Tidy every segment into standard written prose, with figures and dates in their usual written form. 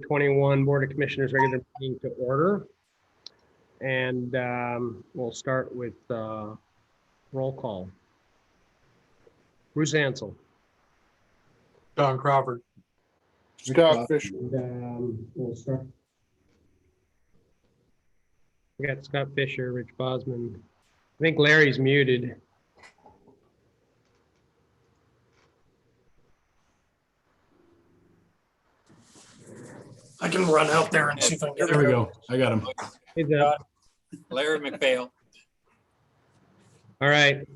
2021 Board of Commissioners regular meeting to order. And we'll start with roll call. Bruce Ansel. John Crawford. Scott Fisher. And we'll start. We got Scott Fisher, Rich Bosman. I think Larry's muted. I can run out there and see if I can get There we go. I got him. He's up. Larry McPhail. All right.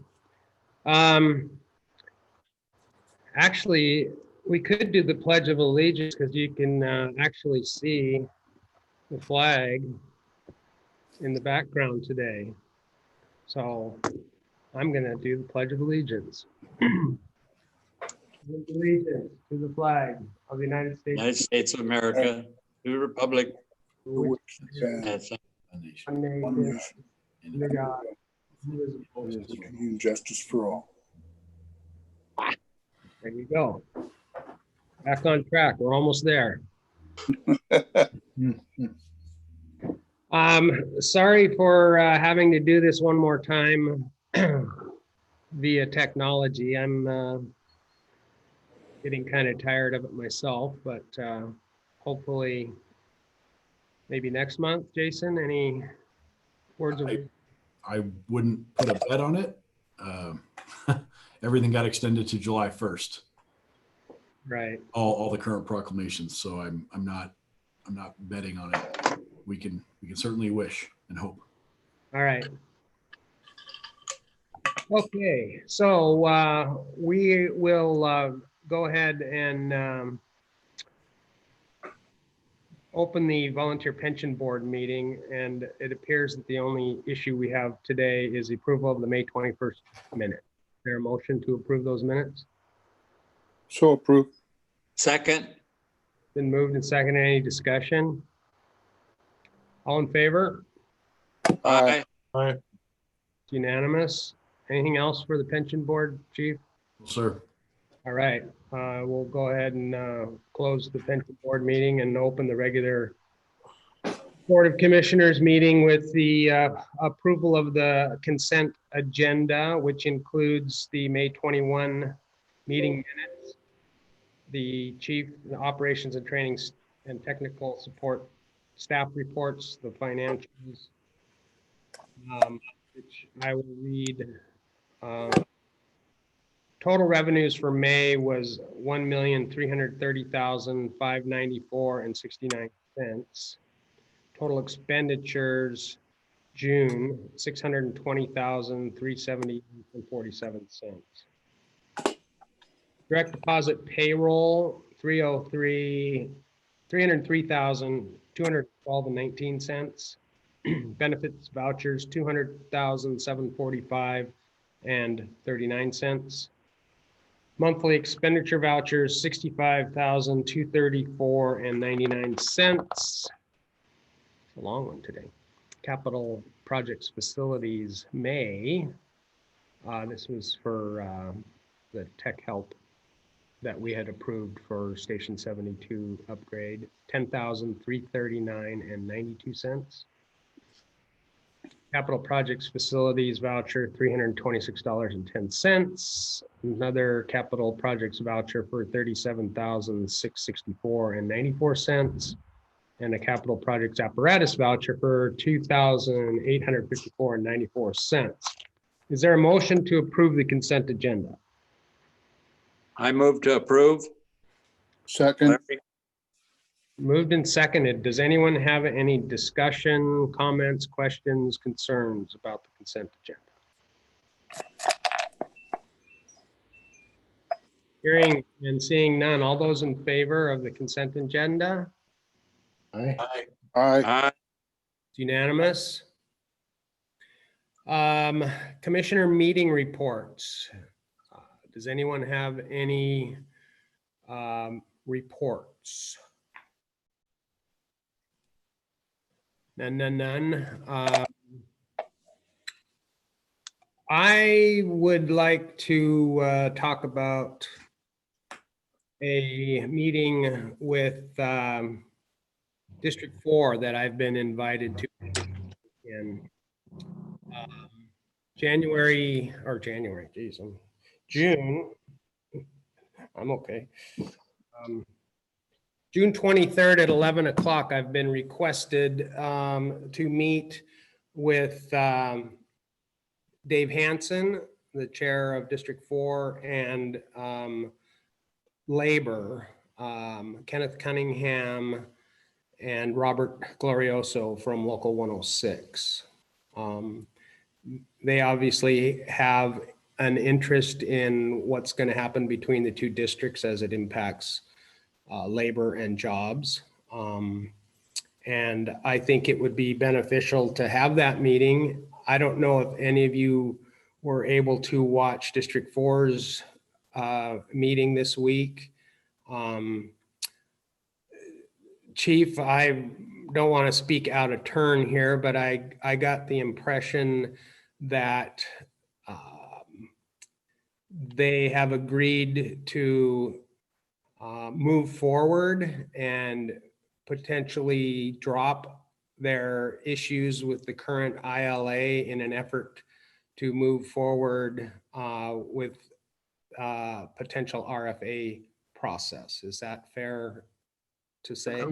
Actually, we could do the Pledge of Allegiance because you can actually see the flag in the background today. So I'm going to do the Pledge of Allegiance. Allegiance to the flag of the United States. United States of America, to the republic. Which That's one nation, under God, indivisible, And justice for all. There you go. Back on track. We're almost there. Sorry for having to do this one more time via technology. I'm getting kind of tired of it myself, but hopefully maybe next month. Jason, any words of I wouldn't put a bet on it. Everything got extended to July 1st. right? All the current proclamations. So I'm not betting on it. We can certainly wish and hope. All right. Okay, so we will go ahead and open the Volunteer Pension Board meeting, and it appears that the only issue we have today is the approval of the May 21st minute. Is there a motion to approve those minutes? So approved. second. Been moved and seconded. Any discussion? All in favor? Aye. Aye. It's unanimous. Anything else for the Pension Board, Chief? Sir. All right, we'll go ahead and close the Pension Board meeting and open the regular Board of Commissioners meeting with the approval of the consent agenda, which includes the May 21 meeting minutes, the Chief, the Operations and Trainings and Technical Support staff reports, the financials, which I will read. Total revenues for May was $1,330,594.69. Total expenditures June $620,370.47. Direct deposit payroll $303,212.19. Benefits vouchers $200,745.39. Monthly expenditure vouchers, $65,234.99. It's a long one today. Capital projects facilities, May. This was for the tech help that we had approved for Station 72 upgrade, $10,339.92. Capital projects facilities voucher, $326.10. Another capital projects voucher for $37,664.94. And a capital projects apparatus voucher for $2,854.94. Is there a motion to approve the consent agenda? I move to approve. Second. Larry. Moved and seconded. Does anyone have any discussion, comments, questions, concerns about the consent agenda? Hearing and seeing none. All those in favor of the consent agenda? Aye. Aye. Aye. It's unanimous. Commissioner meeting reports. Does anyone have any reports? None. I would like to talk about a meeting with District 4 that I've been invited to in January, geez, June. I'm okay. June 23rd at 11 o'clock, I've been requested to meet with Dave Hansen, the chair of District 4, and Labor, Kenneth Cunningham, and Robert Glorioso from Local 106. They obviously have an interest in what's going to happen between the two districts as it impacts labor and jobs. And I think it would be beneficial to have that meeting. I don't know if any of you were able to watch District 4's meeting this week. Chief, I don't want to speak out of turn here, but I got the impression that they have agreed to move forward and potentially drop their issues with the current ILA in an effort to move forward with potential RFA process. Is that fair to say?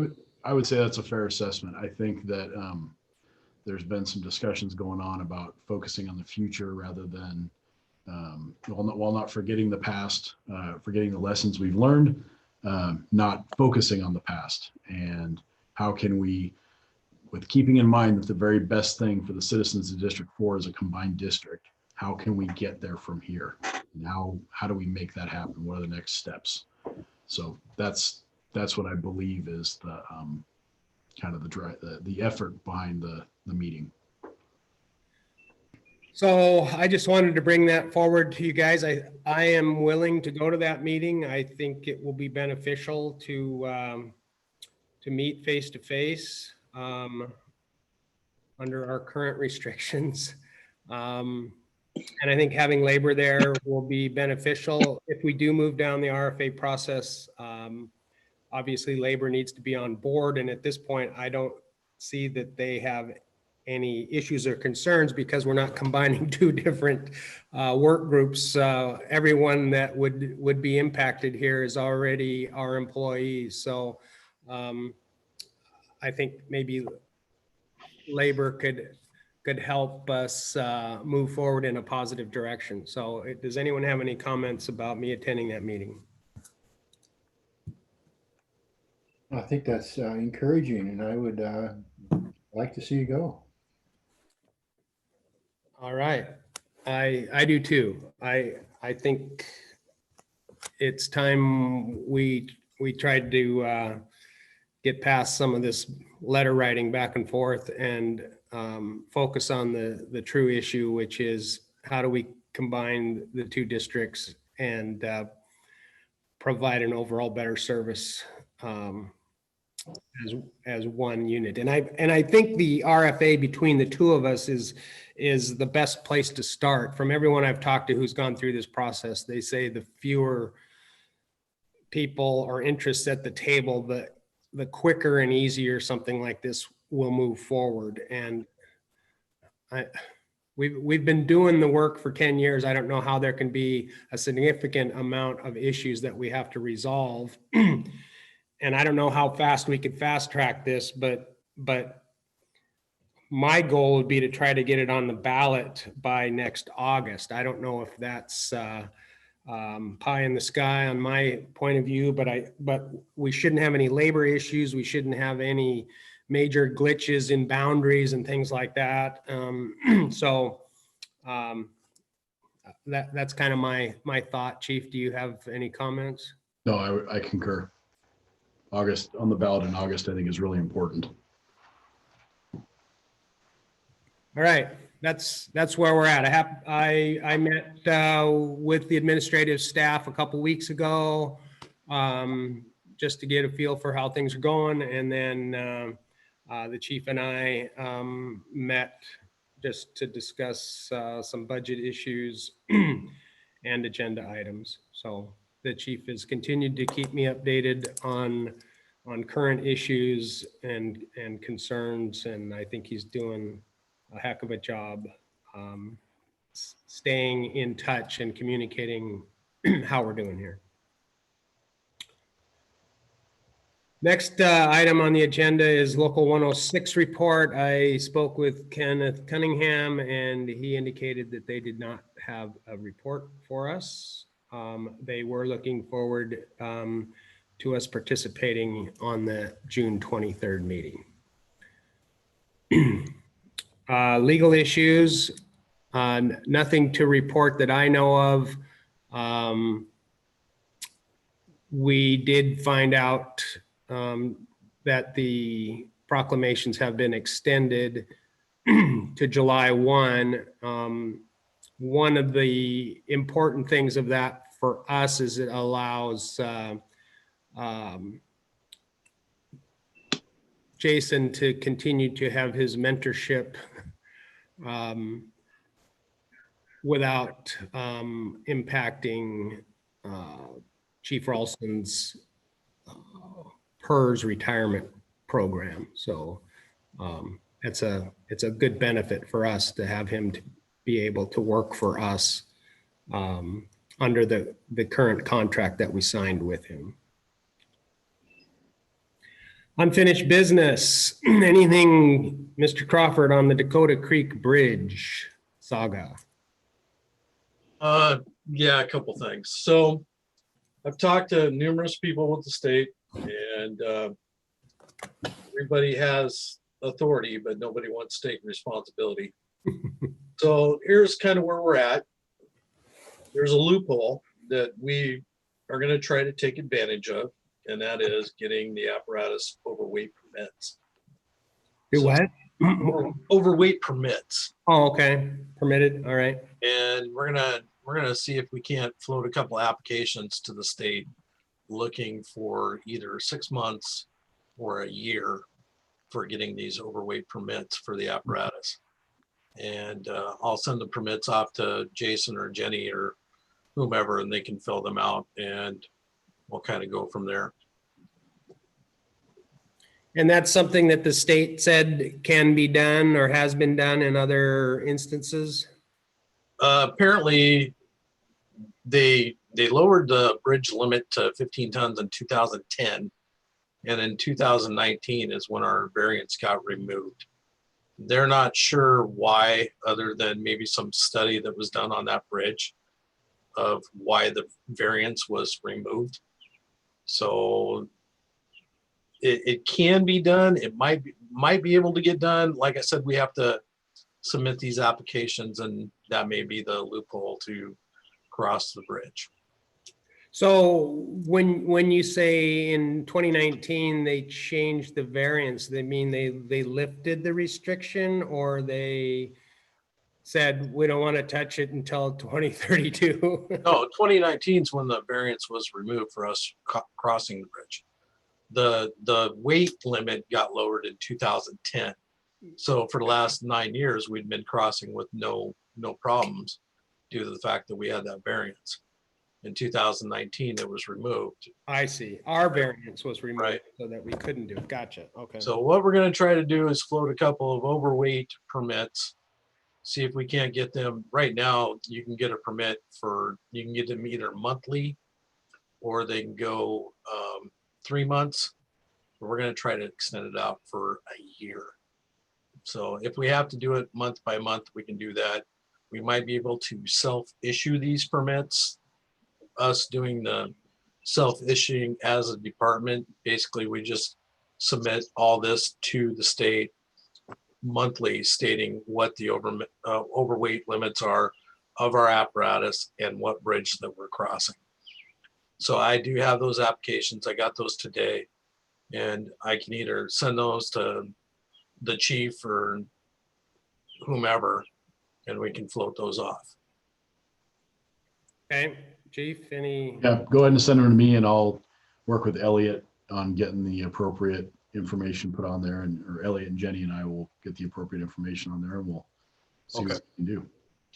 I would say that's a fair assessment. I think that there's been some discussions going on about focusing on the future rather than, while not forgetting the past, forgetting the lessons we've learned, not focusing on the past. And how can we, with keeping in mind that the very best thing for the citizens of District 4 is a combined district, how can we get there from here? And how do we make that happen? What are the next steps? So that's what I believe is the kind of the effort behind the meeting. So I just wanted to bring that forward to you guys. I am willing to go to that meeting. I think it will be beneficial to meet face to face under our current restrictions. And I think having labor there will be beneficial if we do move down the RFA process. Obviously, labor needs to be on board, and at this point, I don't see that they have any issues or concerns because we're not combining two different work groups. Everyone that would be impacted here is already our employees. So I think maybe labor could help us move forward in a positive direction. So does anyone have any comments about me attending that meeting? I think that's encouraging, and I would like to see you go. All right. I do too. I think it's time we tried to get past some of this letter writing back and forth and focus on the true issue, which is how do we combine the two districts and provide an overall better service as one unit. And I think the RFA between the two of us is the best place to start. From everyone I've talked to who's gone through this process, they say the fewer people or interests at the table, the quicker and easier something like this will move forward. And we've been doing the work for 10 years. I don't know how there can be a significant amount of issues that we have to resolve. And I don't know how fast we could fast track this, but my goal would be to try to get it on the ballot by next August. I don't know if that's pie in the sky on my point of view, but we shouldn't have any labor issues. We shouldn't have any major glitches in boundaries and things like that. So that's kind of my thought. Chief, do you have any comments? No, I concur. August on the ballot in August, I think is really important. All right, that's where we're at. I met with the administrative staff a couple weeks ago, just to get a feel for how things are going, and then the chief and I met just to discuss some budget issues and agenda items. So the chief has continued to keep me updated on on current issues and concerns, and I think he's doing a heck of a job staying in touch and communicating how we're doing here. Next item on the agenda is Local 106 report. I spoke with Kenneth Cunningham, and he indicated that they did not have a report for us. They were looking forward to us participating on the June 23rd meeting. Legal issues, nothing to report that I know of. We did find out that the proclamations have been extended to July 1. One of the important things of that for us is it allows Jason to continue to have his mentorship without impacting Chief Ralston's PERS retirement program. So it's a good benefit for us to have him to be able to work for us under the current contract that we signed with him. Unfinished business. Anything, Mr. Crawford, on the Dakota Creek Bridge saga? Yeah, a couple things. So I've talked to numerous people with the state, and everybody has authority, but nobody wants state responsibility. So here's kind of where we're at. There's a loophole that we are going to try to take advantage of, and that is getting the apparatus overweight permits. Do what? Overweight permits. Oh, okay. Permitted. All right. And we're gonna see if we can't float a couple applications to the state looking for either 6 months or a year for getting these overweight permits for the apparatus. And I'll send the permits off to Jason or Jenny or whomever, and they can fill them out, and we'll kind of go from there. And that's something that the state said can be done or has been done in other instances? Apparently, they lowered the bridge limit to 15 tons in 2010, and in 2019 is when our variance got removed. They're not sure why, other than maybe some study that was done on that bridge of why the variance was removed. So it can be done. It might be able to get done. Like I said, we have to submit these applications, and that may be the loophole to cross the bridge. So when you say in 2019 they changed the variance, they mean they lifted the restriction, or they said we don't want to touch it until 2032? No, 2019 is when the variance was removed for us crossing the bridge. The weight limit got lowered in 2010. So for the last 9 years, we'd been crossing with no problems due to the fact that we had that variance. In 2019, it was removed. I see. Our variance was removed, Right. so that we couldn't do it. Gotcha. Okay. So what we're going to try to do is float a couple of overweight permits, see if we can't get them. Right now, you can get a permit you can get them either monthly, or they can go 3 months. But we're going to try to extend it out for a year. So if we have to do it month by month, we can do that. We might be able to self-issue these permits. Us doing the self-issuing as a department, basically we just submit all this to the state monthly, stating what the overweight limits are of our apparatus and what bridge that we're crossing. So I do have those applications. I got those today, and I can either send those to the chief or whomever, and we can float those off. Okay, Chief, any? Yeah, go ahead and send them to me, and I'll work with Elliot on getting the appropriate information put on there, or Elliot and Jenny and I will get the appropriate information on there, and we'll see what we can do.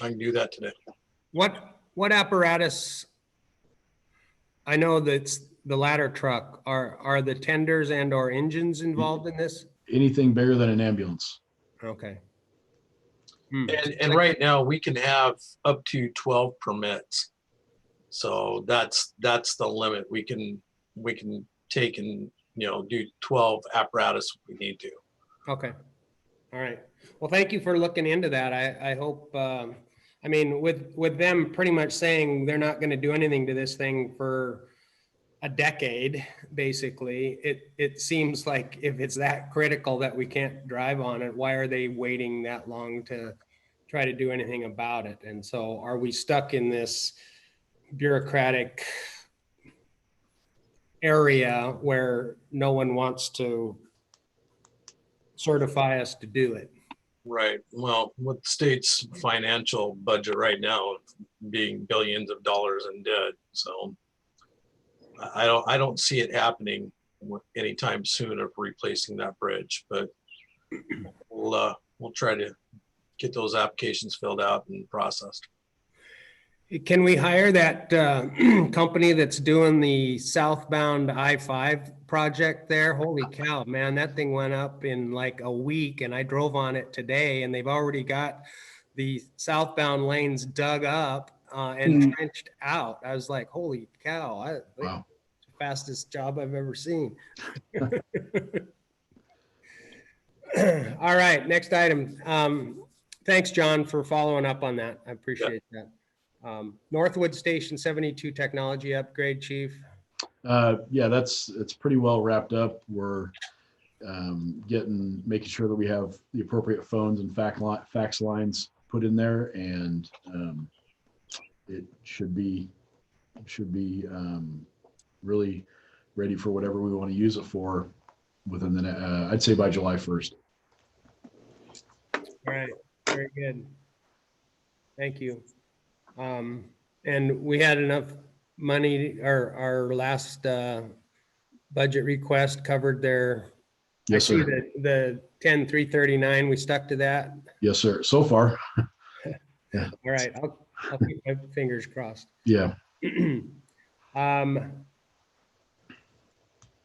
I can do that today. What apparatus? I know that the ladder truck, are the tenders and or engines involved in this? Anything bigger than an ambulance. Okay. And right now we can have up to 12 permits. So that's the limit. We can take and, do 12 apparatus if we need to. Okay. All right. Well, thank you for looking into that. I hope, I mean, with them pretty much saying they're not going to do anything to this thing for a decade, basically, it seems like if it's that critical that we can't drive on it, why are they waiting that long to try to do anything about it? And so are we stuck in this bureaucratic area where no one wants to certify us to do it? Right. Well, with the state's financial budget right now being billions of dollars in debt, so I don't see it happening anytime soon of replacing that bridge. But we'll try to get those applications filled out and processed. Can we hire that company that's doing the southbound I-5 project there? Holy cow, man, that thing went up in like a week and I drove on it today and they've already got the southbound lanes dug up and trenched out. I was like, holy cow, Wow. fastest job I've ever seen. All right, next item. Thanks, John, for following up on that. I appreciate that. Northwood Station 72 technology upgrade, Chief. Yeah, it's pretty well wrapped up. We're making sure that we have the appropriate phones and fax lines put in there, and it should be really ready for whatever we want to use it for within the I'd say by July 1st. All right, very good. Thank you. And we had enough money, our last budget request covered their. Yes, I see sir. the 10,339, we stuck to that. Yes, sir. So far. Yeah. All right, I'll keep my fingers crossed. Yeah.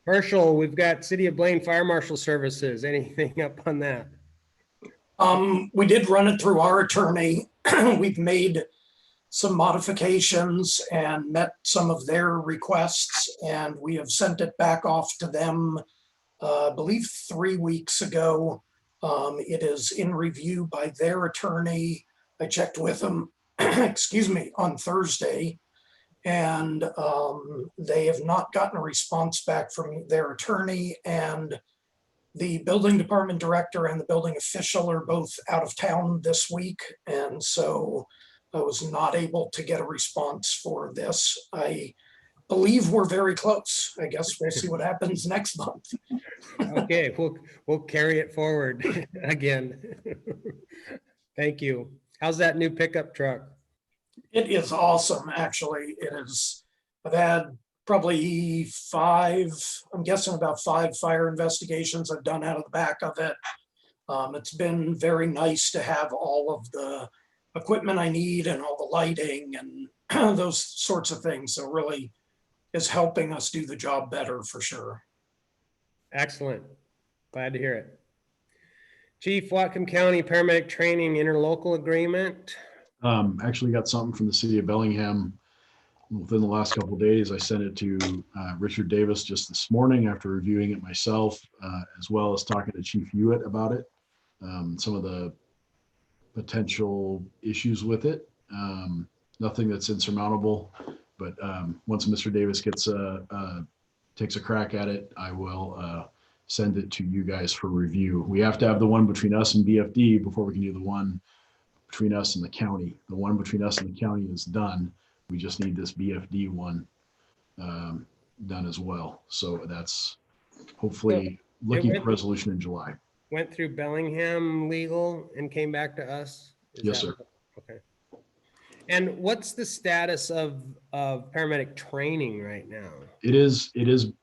Herschel, we've got City of Blaine Fire Marshal Services. Anything up on that? We did run it through our attorney. We've made some modifications and met some of their requests, and we have sent it back off to them, I believe 3 weeks ago. It is in review by their attorney. I checked with them, excuse me, on Thursday, and they have not gotten a response back from their attorney, and the building department director and the building official are both out of town this week, and so I was not able to get a response for this. I believe we're very close. I guess we'll see what happens next month. Okay, we'll carry it forward again. Thank you. How's that new pickup truck? It is awesome, actually. It is. I've had probably I'm guessing about 5 fire investigations I've done out of the back of it. It's been very nice to have all of the equipment I need and all the lighting and those sorts of things. So really is helping us do the job better for sure. Excellent. Glad to hear it. Chief, Whatcom County Paramedic Training Interlocal Agreement. Actually got something from the city of Bellingham within the last couple of days. I sent it to Richard Davis just this morning after reviewing it myself, as well as talking to Chief Hewitt about it. Some of the potential issues with it. Nothing that's insurmountable, but once Mr. Davis takes a crack at it, I will send it to you guys for review. We have to have the one between us and BFD before we can do the one between us and the county. The one between us and the county is done. We just need this BFD one done as well. So that's hopefully looking for resolution in July. Went through Bellingham legal and came back to us? Yes, sir. Okay. And what's the status of paramedic training right now? It is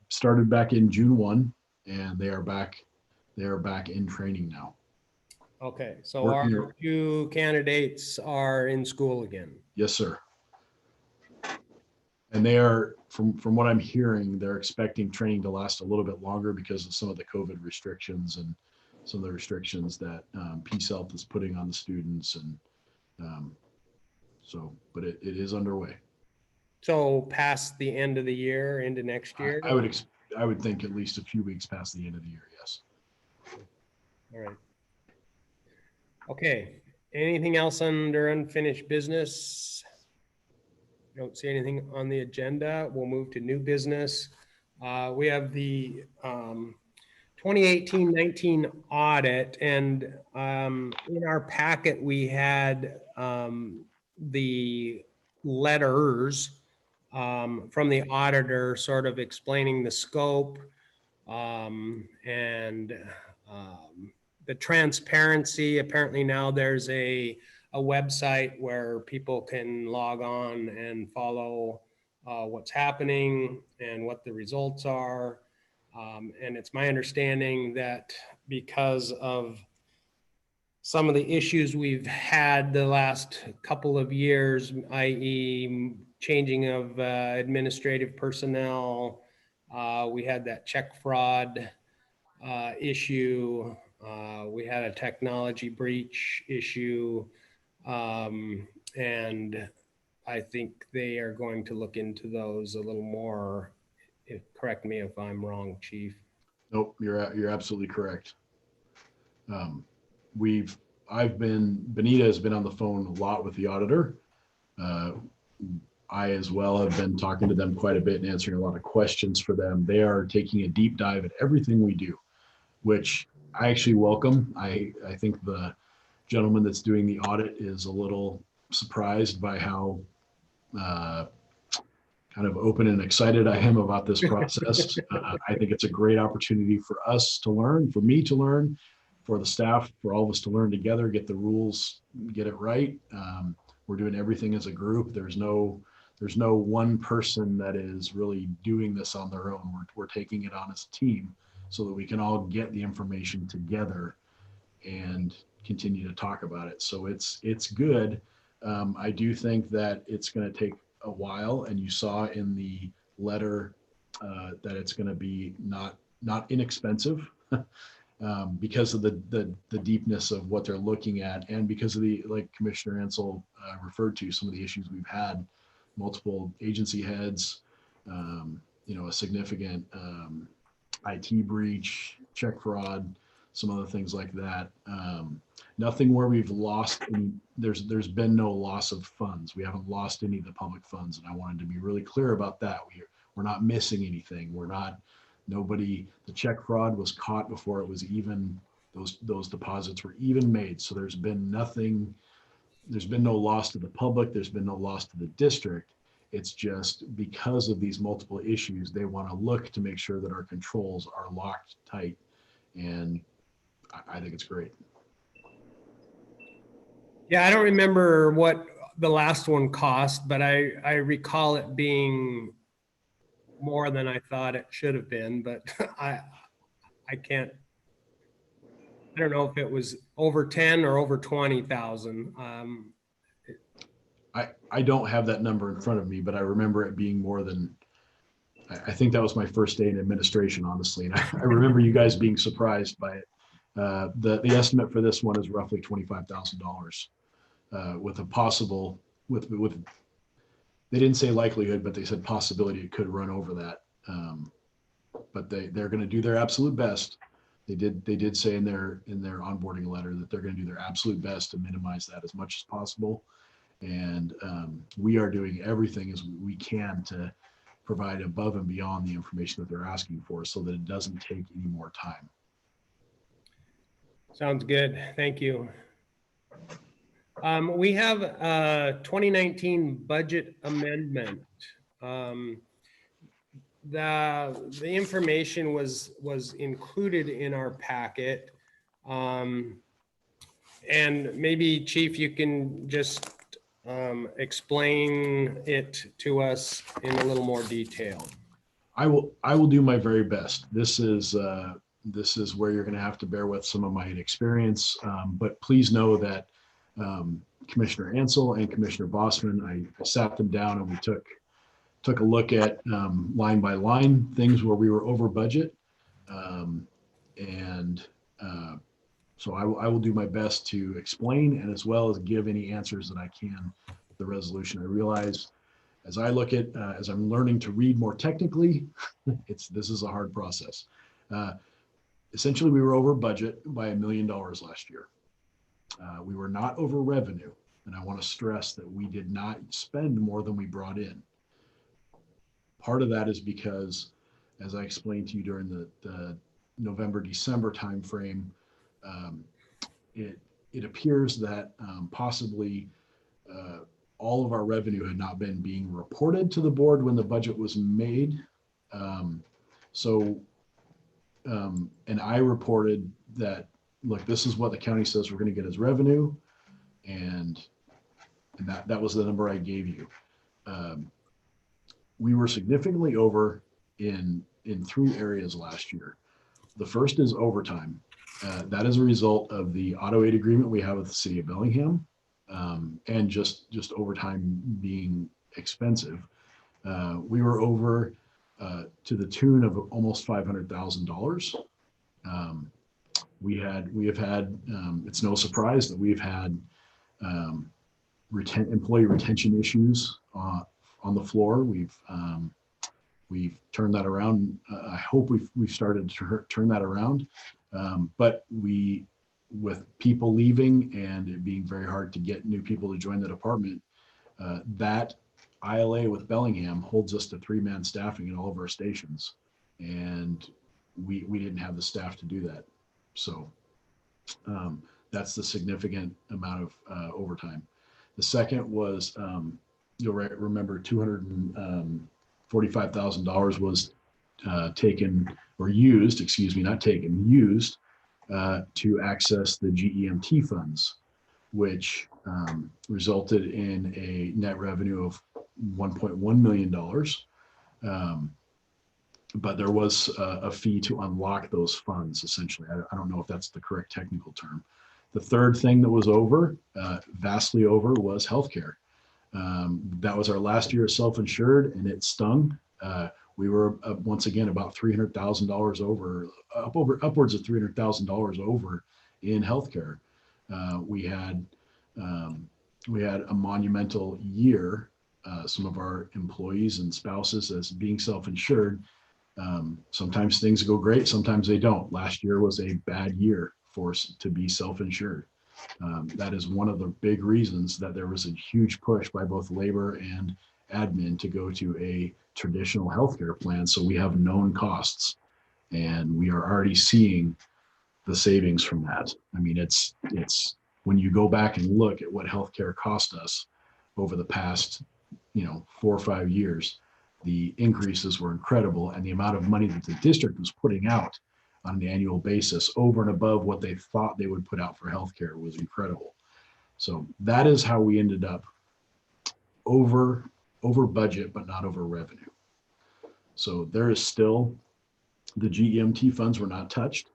started back in June 1, and they are back in training now. Okay, so our 2 candidates are in school again. Yes, sir. And they are, from what I'm hearing, they're expecting training to last a little bit longer because of some of the COVID restrictions and some of the restrictions that Peace Health is putting on the students. And but it is underway. So past the end of the year, into next year? I would think at least a few weeks past the end of the year, yes. All right. Okay, anything else under unfinished business? Don't see anything on the agenda. We'll move to new business. We have the 2018-19 audit, and in our packet, we had the letters from the auditor sort of explaining the scope and the transparency. Apparently now there's a website where people can log on and follow what's happening and what the results are. And it's my understanding that because of some of the issues we've had the last couple of years, i.e. changing of administrative personnel, we had that check fraud issue, we had a technology breach issue, and I think they are going to look into those a little more. Correct me if I'm wrong, Chief. Nope, you're absolutely correct. Benita has been on the phone a lot with the auditor. I as well have been talking to them quite a bit and answering a lot of questions for them. They are taking a deep dive at everything we do, which I actually welcome. I think the gentleman that's doing the audit is a little surprised by how kind of open and excited I am about this process. I think it's a great opportunity for us to learn, for me to learn, for the staff, for all of us to learn together, get the rules, get it right. We're doing everything as a group. There's no one person that is really doing this on their own. We're taking it on as a team so that we can all get the information together and continue to talk about it. So it's good. I do think that it's going to take a while, and you saw in the letter that it's going to be not inexpensive because of the deepness of what they're looking at, and because of the, like Commissioner Ansel referred to, some of the issues we've had, multiple agency heads, a significant IT breach, check fraud, some other things like that. Nothing where we've lost any, there's been no loss of funds. We haven't lost any of the public funds, and I wanted to be really clear about that. We're not missing anything. The check fraud was caught before it was even, those deposits were even made. So there's been no loss to the public. There's been no loss to the district. It's just because of these multiple issues, they want to look to make sure that our controls are locked tight. And I think it's great. Yeah, I don't remember what the last one cost, but I recall it being more than I thought it should have been, but I don't know if it was over 10 or over 20,000. I don't have that number in front of me, but I remember it being more than, I think that was my first day in administration, honestly. And I remember you guys being surprised by it. The estimate for this one is roughly $25,000 with a possible, with they didn't say likelihood, but they said possibility it could run over that. But they're going to do their absolute best. They did say in their onboarding letter that they're going to do their absolute best to minimize that as much as possible. And we are doing everything as we can to provide above and beyond the information that they're asking for so that it doesn't take any more time. Sounds good. Thank you. We have a 2019 budget amendment. The information was included in our packet. And maybe Chief, you can just explain it to us in a little more detail. I will do my very best. This is where you're going to have to bear with some of my inexperience, but please know that Commissioner Ansel and Commissioner Bossman, I sat them down and we took took a look at line by line, things where we were over budget. And so I will do my best to explain and as well as give any answers that I can to the resolution. I realize as I look at, as I'm learning to read more technically, this is a hard process. Essentially, we were over budget by $1 million last year. We were not over revenue. And I want to stress that we did not spend more than we brought in. Part of that is because, as I explained to you during the November, December timeframe, it appears that possibly all of our revenue had not been being reported to the board when the budget was made. And I reported that, look, this is what the county says we're going to get as revenue. And that was the number I gave you. We were significantly over in 3 areas last year. The first is overtime. That is a result of the auto aid agreement we have with the city of Bellingham, and just overtime being expensive. We were over to the tune of almost $500,000. We have had, it's no surprise that we've had employee retention issues on the floor. We've turned that around. I hope we've started to turn that around. But with people leaving and it being very hard to get new people to join the department, that ILA with Bellingham holds us to 3-man staffing in all of our stations. And we didn't have the staff to do that. So that's the significant amount of overtime. The second was, you'll remember $245,000 was taken or used, excuse me, not taken, used to access the GEMT funds, which resulted in a net revenue of $1.1 million. But there was a fee to unlock those funds, essentially. I don't know if that's the correct technical term. The third thing that was over, vastly over, was healthcare. That was our last year of self-insured, and it stung. We were once again about $300,000 over, upwards of $300,000 over in healthcare. We had a monumental year. Some of our employees and spouses as being self-insured. Sometimes things go great, sometimes they don't. Last year was a bad year for us to be self-insured. That is one of the big reasons that there was a huge push by both labor and admin to go to a traditional healthcare plan. So we have known costs, and we are already seeing the savings from that. I mean, it's when you go back and look at what healthcare cost us over the past, 4 or 5 years, the increases were incredible, and the amount of money that the district was putting out on an annual basis over and above what they thought they would put out for healthcare was incredible. So that is how we ended up over budget, but not over revenue. So there is still, the GEMT funds were not touched.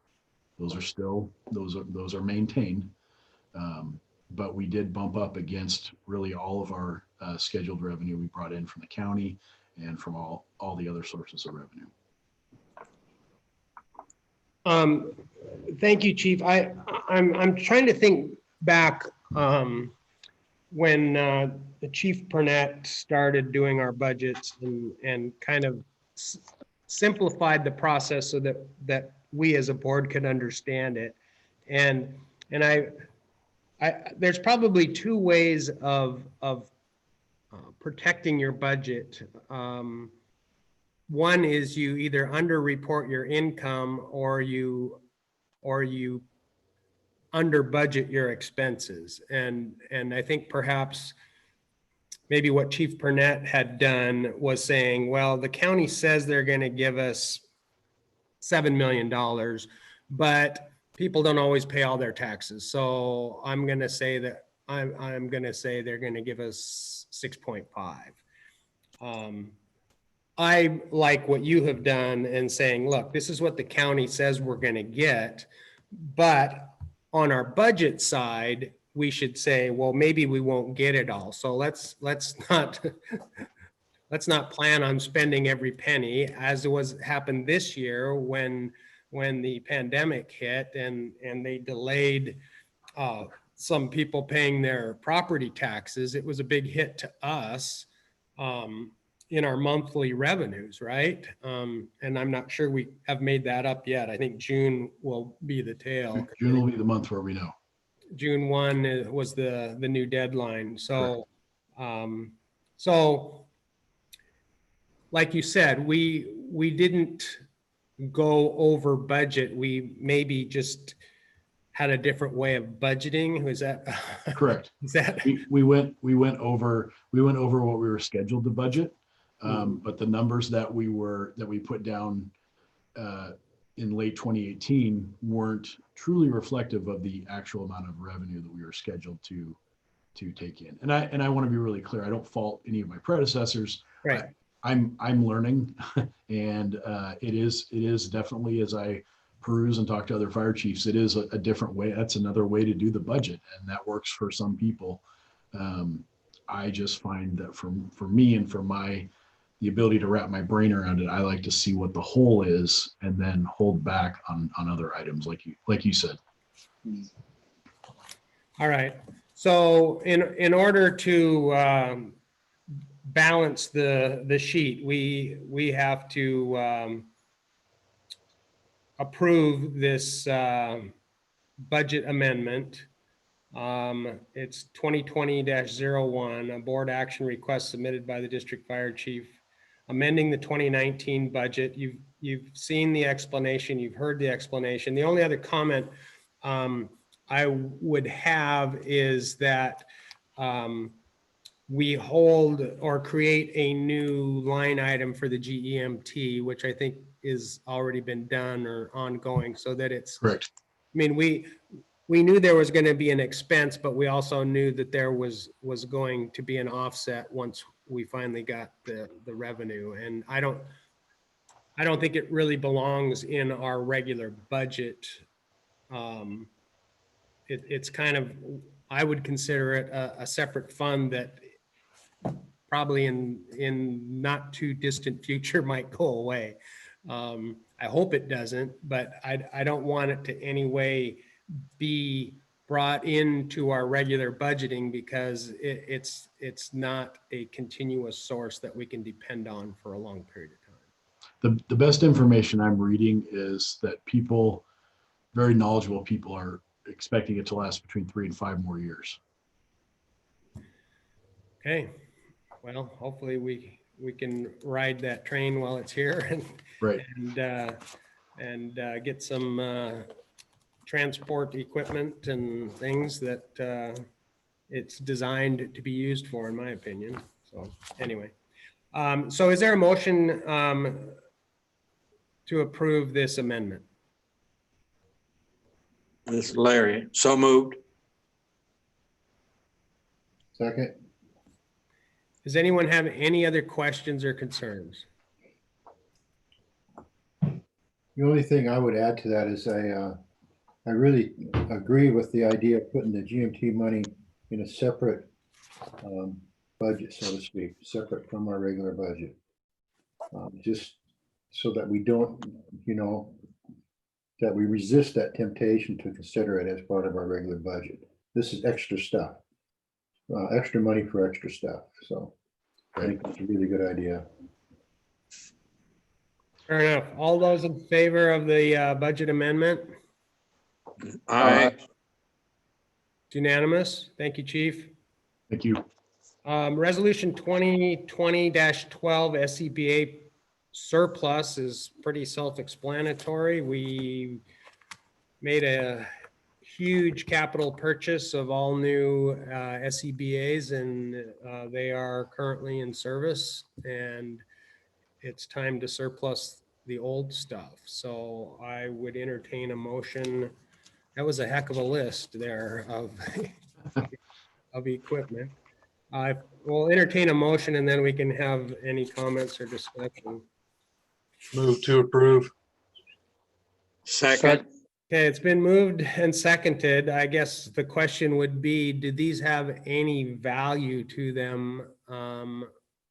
Those are still, those are maintained. But we did bump up against really all of our scheduled revenue we brought in from the county and from all the other sources of revenue. Thank you, Chief. I'm trying to think back when the Chief Purnett started doing our budgets and kind of simplified the process so that we as a board could understand it. And there's probably 2 ways of protecting your budget. One is you either underreport your income or you under budget your expenses. And I think perhaps maybe what Chief Purnett had done was saying, well, the county says they're going to give us $7 million, but people don't always pay all their taxes. So I'm going to say that I'm going to say they're going to give us 6.5. I like what you have done and saying, look, this is what the county says we're going to get, but on our budget side, we should say, well, maybe we won't get it all. So let's not let's not plan on spending every penny as it was happened this year when the pandemic hit and they delayed some people paying their property taxes. It was a big hit to us in our monthly revenues, right? And I'm not sure we have made that up yet. I think June will be the tail. June will be the month where we know. June 1 was the new deadline. So, so like you said, we didn't go over budget. We maybe just had a different way of budgeting. Was that Correct. Is that We went over what we were scheduled to budget, but the numbers that we put down in late 2018 weren't truly reflective of the actual amount of revenue that we were scheduled to take in. And I want to be really clear. I don't fault any of my predecessors. right? I'm learning, and it is definitely, as I peruse and talk to other fire chiefs, it is a different way. That's another way to do the budget, and that works for some people. I just find that for me and for the ability to wrap my brain around it, I like to see what the whole is and then hold back on other items, like you said. All right. So in order to balance the sheet, we have to approve this budget amendment. It's 2020-01, a board action request submitted by the district fire chief, amending the 2019 budget. You've seen the explanation, you've heard the explanation. The only other comment I would have is that we hold or create a new line item for the GEMT, which I think is already been done or ongoing, so that it's Correct. I mean, we knew there was going to be an expense, but we also knew that there was going to be an offset once we finally got the revenue. And I don't think it really belongs in our regular budget. It's kind of, I would consider it a separate fund that probably in not too distant future might go away. I hope it doesn't, but I don't want it to any way be brought into our regular budgeting because it's not a continuous source that we can depend on for a long period of time. The best information I'm reading is that very knowledgeable people are expecting it to last between 3 and 5 more years. Okay, well, hopefully we can ride that train while it's here and Right. and get some transport equipment and things that it's designed to be used for, in my opinion. So anyway, so is there a motion to approve this amendment? This is Larry. So moved. Second. Does anyone have any other questions or concerns? The only thing I would add to that is I really agree with the idea of putting the GMT money in a separate budget, so to speak, separate from our regular budget. Just so that we don't, that we resist that temptation to consider it as part of our regular budget. This is extra stuff, extra money for extra stuff. So I think it's a really good idea. Fair enough. All those in favor of the budget amendment? Aye. It's unanimous. Thank you, Chief. Thank you. Resolution 2020-12 SCBA surplus is pretty self-explanatory. We made a huge capital purchase of all new SCBAs, and they are currently in service, and it's time to surplus the old stuff. So I would entertain a motion. That was a heck of a list there of equipment. I will entertain a motion and then we can have any comments or discussion. Move to approve. Second. Okay, it's been moved and seconded. I guess the question would be, do these have any value to them?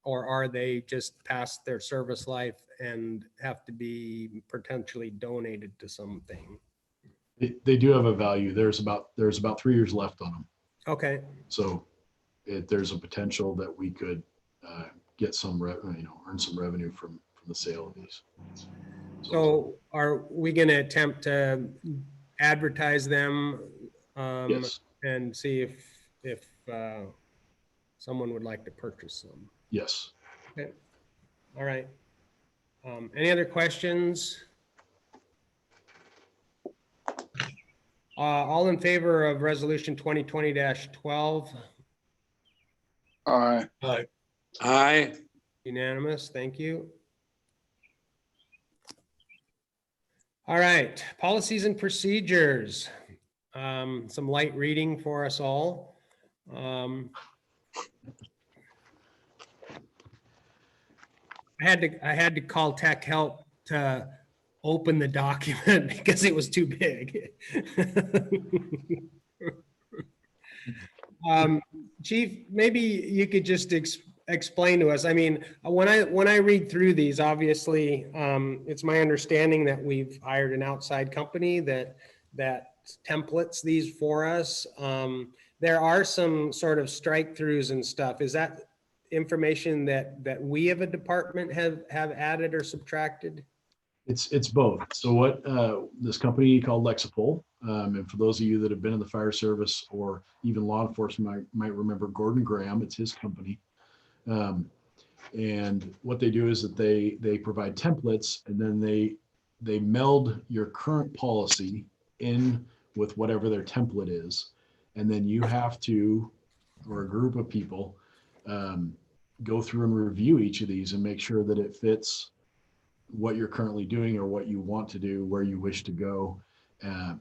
or are they just past their service life and have to be potentially donated to something? They do have a value. There's about 3 years left on them. Okay, So there's a potential that we could get some earn some revenue from the sale of these. so are we gonna attempt to advertise them? Yes, And see if someone would like to purchase them? yes. Okay, all right. Any other questions? All in favor of resolution 2020-12? Aye. Aye. Unanimous, thank you. All right, policies and procedures. Some light reading for us all. I had to call tech help to open the document because it was too big. Chief, maybe you could just explain to us. I mean, when I read through these, obviously, it's my understanding that we've hired an outside company that templates these for us. There are some sort of strike throughs and stuff. Is that information that we as a department have added or subtracted? It's both. So what this company called Lexipol, and for those of you that have been in the fire service or even law enforcement might remember Gordon Graham, it's his company. And what they do is that they provide templates, and then they meld your current policy in with whatever their template is. And then you have to, or a group of people, go through and review each of these and make sure that it fits what you're currently doing or what you want to do, where you wish to go.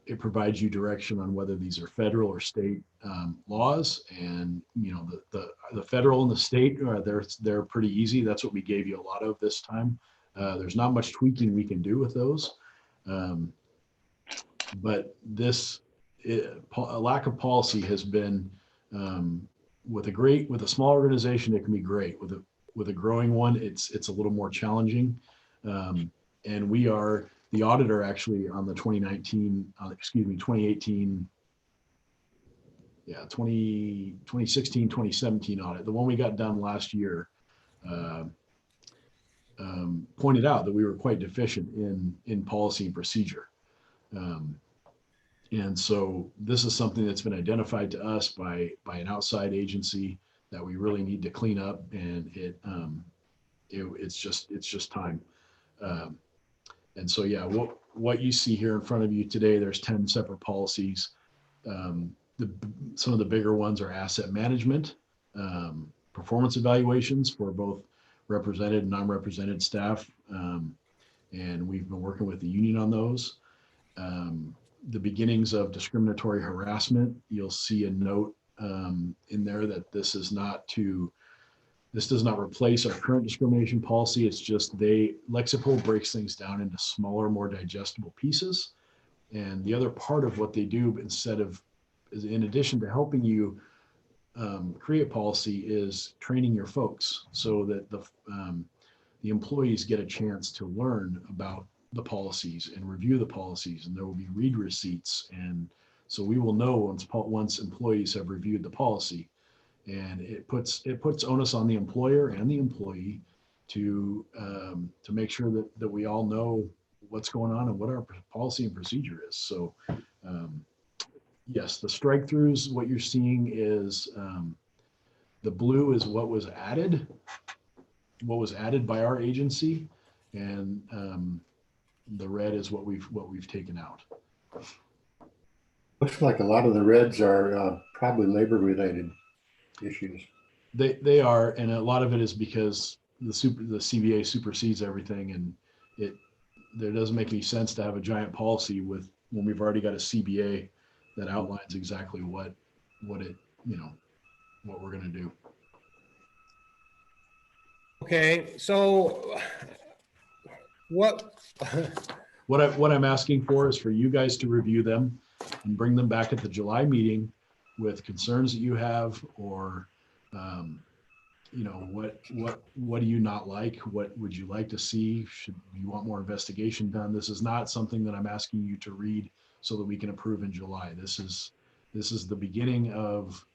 It provides you direction on whether these are federal or state laws. And the federal and the state, they're pretty easy. That's what we gave you a lot of this time. There's not much tweaking we can do with those. But a lack of policy has been, with a small organization, it can be great. With a growing one, it's a little more challenging. And we are the auditor actually on the 2018, 2016, 2017 audit, the one we got done last year, pointed out that we were quite deficient in policy and procedure. And so this is something that's been identified to us by an outside agency that we really need to clean up, and it's just time. And so, yeah, what you see here in front of you today, there's 10 separate policies. Some of the bigger ones are asset management, performance evaluations for both represented and non-represented staff. And we've been working with the union on those. The beginnings of discriminatory harassment, you'll see a note in there that this does not replace our current discrimination policy. It's just Lexipol breaks things down into smaller, more digestible pieces. And the other part of what they do, is in addition to helping you create policy, is training your folks so that the employees get a chance to learn about the policies and review the policies, and there will be read receipts. And so we will know once employees have reviewed the policy. And it puts onus on the employer and the employee to make sure that we all know what's going on and what our policy and procedure is. So yes, the strike throughs, what you're seeing is the blue is what was added by our agency, and the red is what we've taken out. Looks like a lot of the reds are probably labor related issues. They are, and a lot of it is because the CBA supersedes everything, and there doesn't make any sense to have a giant policy when we've already got a CBA that outlines exactly what we're going to do. Okay, so what I'm asking for is for you guys to review them and bring them back at the July meeting with concerns that you have, or you know, what do you not like? What would you like to see? Should you want more investigation done? This is not something that I'm asking you to read so that we can approve in July. This is the beginning of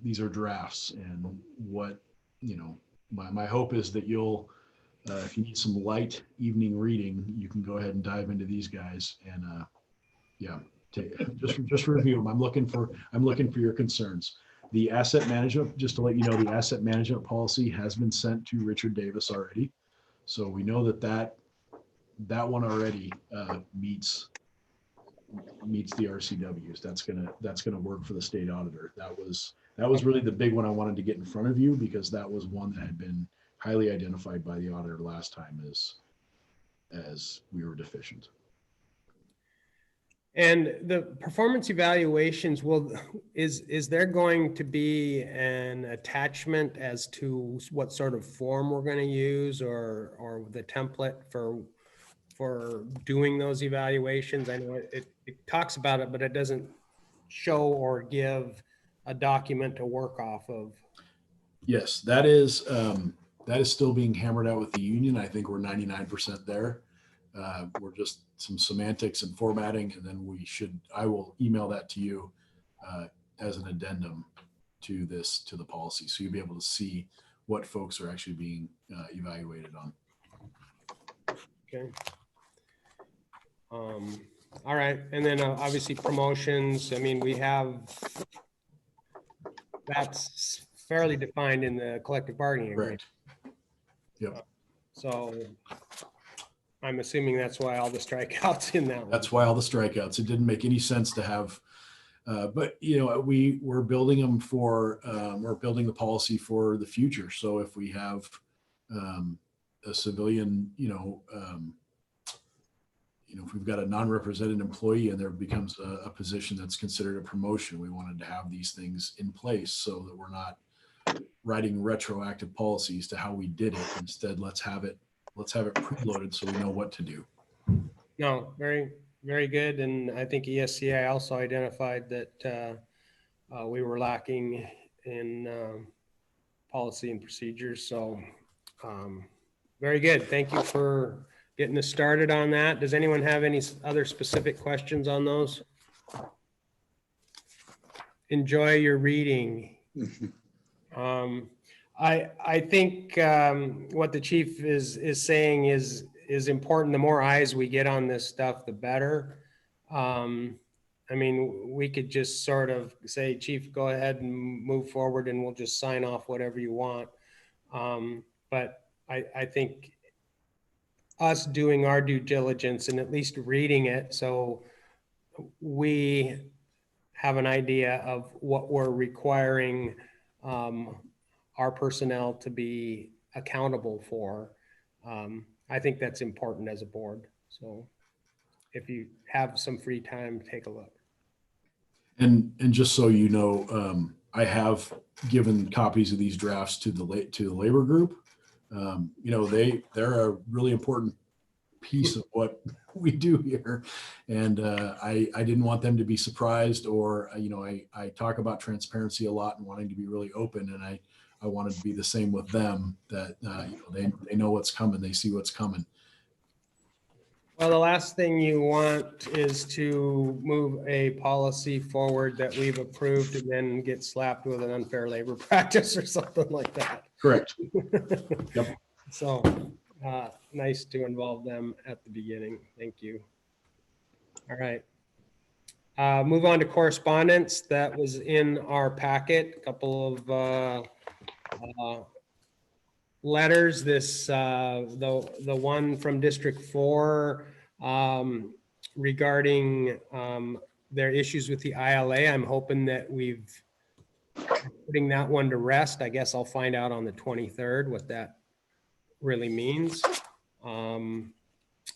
these are drafts, and what, you know, my hope is that you'll, if you need some light evening reading, you can go ahead and dive into these guys and, yeah, just review them. I'm looking for your concerns. The asset management, just to let you know, the asset management policy has been sent to Richard Davis already. So we know that one already meets the RCWs. That's gonna work for the state auditor. That was really the big one I wanted to get in front of you, because that was one that had been highly identified by the auditor last time as we were deficient. And the performance evaluations is there going to be an attachment as to what sort of form we're going to use, or the template for doing those evaluations? I know it talks about it, but it doesn't show or give a document to work off of. Yes, that is still being hammered out with the union. I think we're 99% there. We're just some semantics and formatting, and then I will email that to you as an addendum to the policy. So you'll be able to see what folks are actually being evaluated on. Okay. All right. And then obviously promotions. I mean, that's fairly defined in the collective bargaining agreement. Correct. Yep. So I'm assuming that's why all the strikeouts in that one. That's why all the strikeouts. It didn't make any sense to have, but you know, we're building them for, we're building the policy for the future. So if we have a civilian, if we've got a non-represented employee and there becomes a position that's considered a promotion, we wanted to have these things in place so that we're not writing retroactive policies to how we did it. Instead, let's have it preloaded so we know what to do. No, very, very good. And I think ESCI also identified that we were lacking in policy and procedures. So very good. Thank you for getting us started on that. Does anyone have any other specific questions on those? Enjoy your reading. I think what the chief is saying is important. The more eyes we get on this stuff, the better. I mean, we could just sort of say, Chief, go ahead and move forward and we'll just sign off whatever you want. But I think us doing our due diligence and at least reading it, so we have an idea of what we're requiring our personnel to be accountable for. I think that's important as a board. So if you have some free time, take a look. And just so you know, I have given copies of these drafts to the labor group. They're a really important piece of what we do here, and I didn't want them to be surprised, or I talk about transparency a lot and wanting to be really open, and I wanted to be the same with them, that they know what's coming, they see what's coming. Well, the last thing you want is to move a policy forward that we've approved and then get slapped with an unfair labor practice or something like that. Correct. Yep. So nice to involve them at the beginning. Thank you. All right. Move on to correspondence that was in our packet. A couple of letters. This the one from District 4 regarding their issues with the ILA. I'm hoping that we've putting that one to rest. I guess I'll find out on the 23rd what that really means. And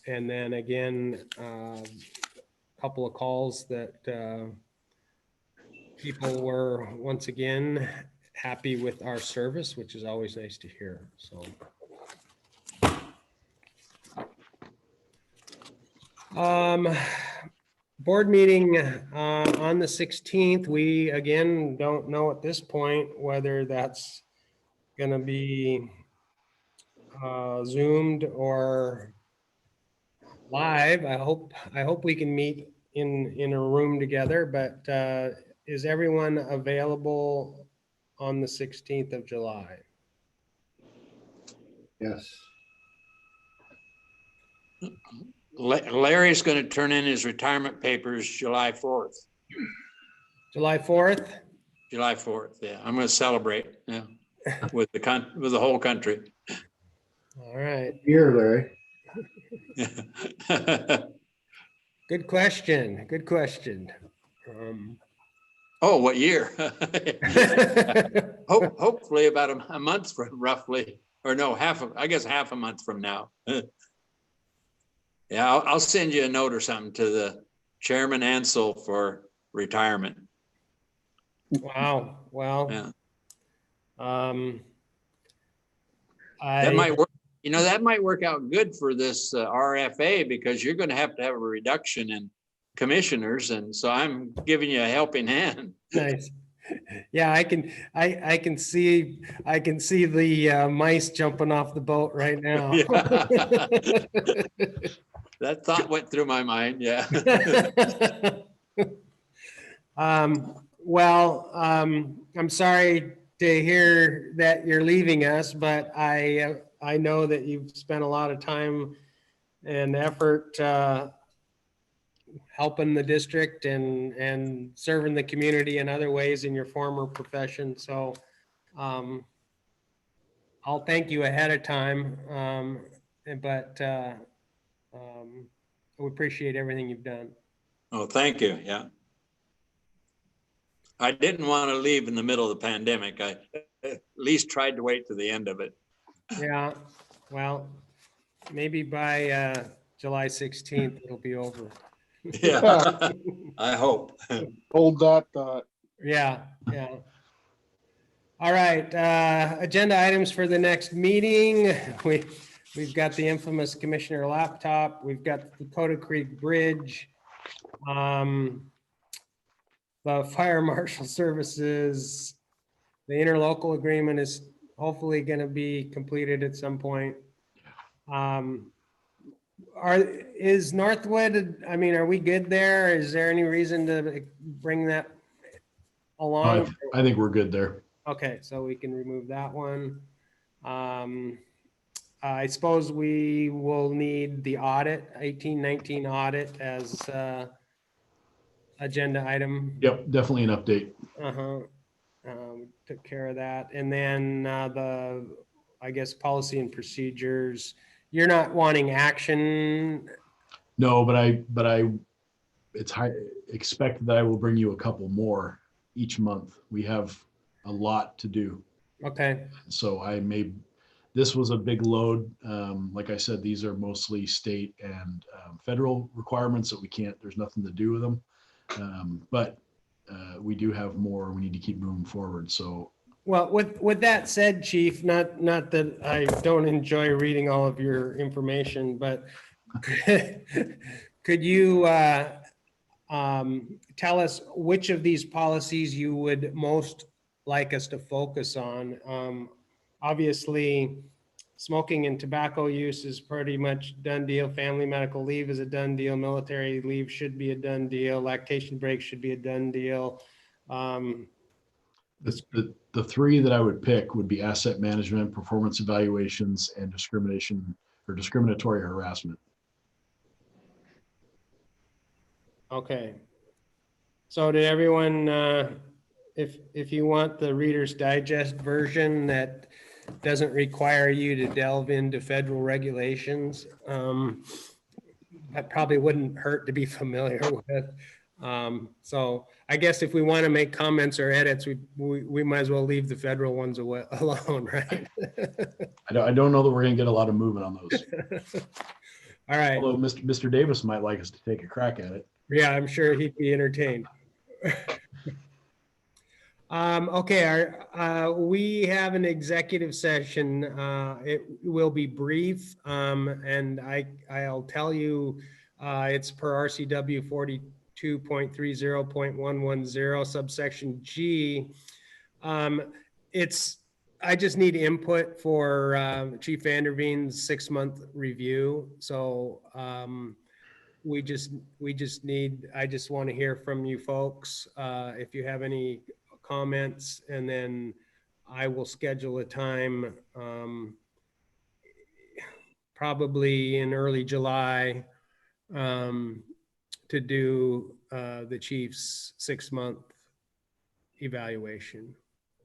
then again, a couple of calls that people were once again happy with our service, which is always nice to hear. So board meeting on the 16th. We again don't know at this point whether that's gonna be Zoomed or live. I hope we can meet in a room together, but is everyone available on the 16th of July? Yes. Larry's going to turn in his retirement papers July 4th. July 4th? July 4th, yeah. I'm going to celebrate, yeah, with the whole country. All right. Here, Larry. Good question. Good question. Oh, what year? Hopefully about a month from roughly, or no, half a month from now. Yeah, I'll send you a note or something to the Chairman Ansel for retirement. Wow. Well, Yeah, that that might work. You know, that might work out good for this RFA because you're going to have a reduction in commissioners, and so I'm giving you a helping hand. nice. Yeah, I can see the mice jumping off the boat right now. That thought went through my mind. Yeah. Well, I'm sorry to hear that you're leaving us, but I know that you've spent a lot of time and effort helping the district and serving the community in other ways in your former profession. So I'll thank you ahead of time. But we appreciate everything you've done. Oh, thank you. Yeah. I didn't want to leave in the middle of the pandemic. I at least tried to wait to the end of it. Yeah, well, maybe by July 16th, it'll be over. Yeah, I hope. Hold that thought. Yeah, yeah. All right, agenda items for the next meeting. We've got the infamous commissioner laptop. We've got the Dakota Creek Bridge. The fire marshal services. The interlocal agreement is hopefully going to be completed at some point. Is Northwood, I mean, are we good there? Is there any reason to bring that along? I think we're good there. Okay, so we can remove that one. I suppose we will need the audit, 1819 audit as agenda item. Yep, definitely an update. Took care of that. And then I guess, policy and procedures. You're not wanting action. No, but I expect that I will bring you a couple more each month. We have a lot to do. Okay. So this was a big load. Like I said, these are mostly state and federal requirements that there's nothing to do with them. But we do have more. We need to keep moving forward. So, well, with that said, Chief, not that I don't enjoy reading all of your information, but could you tell us which of these policies you would most like us to focus on? Obviously, smoking and tobacco use is pretty much done deal. Family medical leave is a done deal. Military leave should be a done deal. Lactation break should be a done deal. the three that I would pick would be asset management, performance evaluations, and discriminatory harassment. Okay. So did everyone, if you want the Reader's Digest version that doesn't require you to delve into federal regulations, that probably wouldn't hurt to be familiar with. So I guess if we want to make comments or edits, we might as well leave the federal ones alone, right? I don't know that we're going to get a lot of movement on those. All right. Although Mr. Davis might like us to take a crack at it. Yeah, I'm sure he'd be entertained. Okay, we have an executive session. It will be brief, and I'll tell you, it's per RCW 42.30.110 subsection G. It's I just need input for Chief Vanderveen's 6-month review. So we just need, I just want to hear from you folks if you have any comments, and then I will schedule a time probably in early July to do the chief's 6-month evaluation.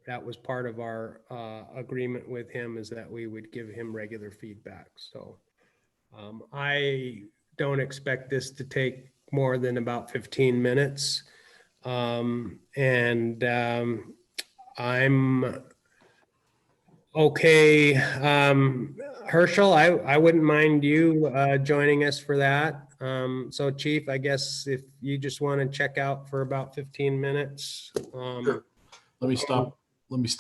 That was part of our agreement with him, is that we would give him regular feedback. So I don't expect this to take more than about 15 minutes. I'm okay. Herschel, I wouldn't mind you joining us for that. So Chief, I guess if you just want to check out for about 15 minutes. Sure. Let me stop